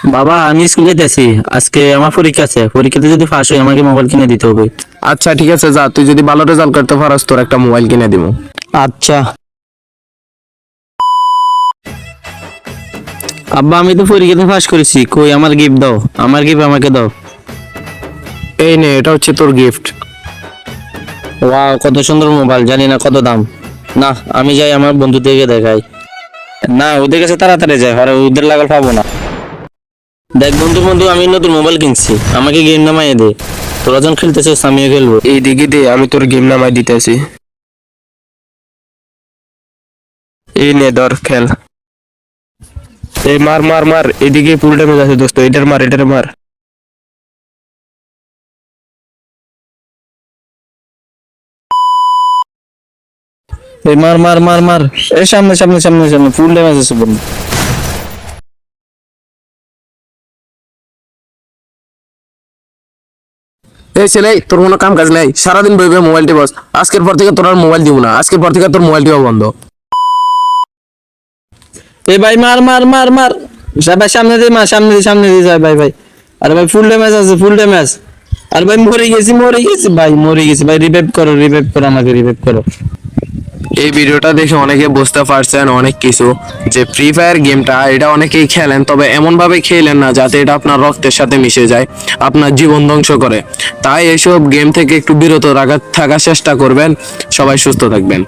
বাবা আমি স্কুল যেতেছি, আজকে আমার পরীক্ষা আছে, পরীক্ষাতে যদি ফার্স্ট হই আমাকে মোবাইল কিনে দিতে হবে। আচ্ছা ঠিক আছে, যা, তুই যদি ভালো রেজাল্ট করতে পারস তোর একটা মোবাইল কিনে দিব। আচ্ছা আব্বা, আমি তো পরীক্ষাতে ফার্স্ট করেছি, কই আমার গিফট দাও, আমার গিফট আমাকে দাও। এই নে, এটা হচ্ছে তোর গিফট। ওয়াও, কত সুন্দর মোবাইল, জানি না কত দাম। না, আমি যাই আমার বন্ধুদেরকে দেখাই। না, ওদের কাছে তাড়াতাড়ি যাই, আর ওদের লাগাল পাবো না। দেখ বন্ধু বন্ধু, আমি নতুন মোবাইল কিনছি, আমাকে গেম নামাইয়ে দে। তোরা যখন খেলতেছিস আমিও খেলবো। এই দিকে দে, আমি তোর গেম নামাই দিতেছি। এই নে ধর, খেল। এই মার মার মার, এদিকে ফুল ড্যামেজ আছে দোস্ত, এটার মার, এটার মার। এই মার মার মার মার, এই সামনে সামনে সামনে সামনে, ফুল ড্যামেজ আছে বন্ধু। এই ছেলে, তোর কোনো কাম কাজ নাই, সারাদিন বইবে মোবাইল টিপস। আজকের পর থেকে তোর আর মোবাইল দিব না, আজকের পর থেকে তোর মোবাইল টিপা বন্ধ। এই ভাই মার মার মার মার, ভাই সামনে দিয়ে মার, সামনে দিয়ে সামনে দিয়ে যায় ভাই ভাই। আরে ভাই ফুল ড্যামেজ আছে, ফুল ড্যামেজ। আর ভাই মরে গেছি মরে গেছি ভাই, মরে গেছি ভাই, রিভাইভ করো আমাকে, রিভাইভ করো। এই ভিডিওটা দেখে অনেকে বুঝতে পারছেন অনেক কিছু, যে ফ্রি ফায়ার গেমটা এটা অনেকেই খেলেন, তবে এমন ভাবে খেলেন না যাতে এটা আপনার রক্তের সাথে মিশে যায়, আপনার জীবন ধ্বংস করে। তাই এইসব গেম থেকে একটু বিরত থাকার চেষ্টা করবেন। সবাই সুস্থ থাকবেন।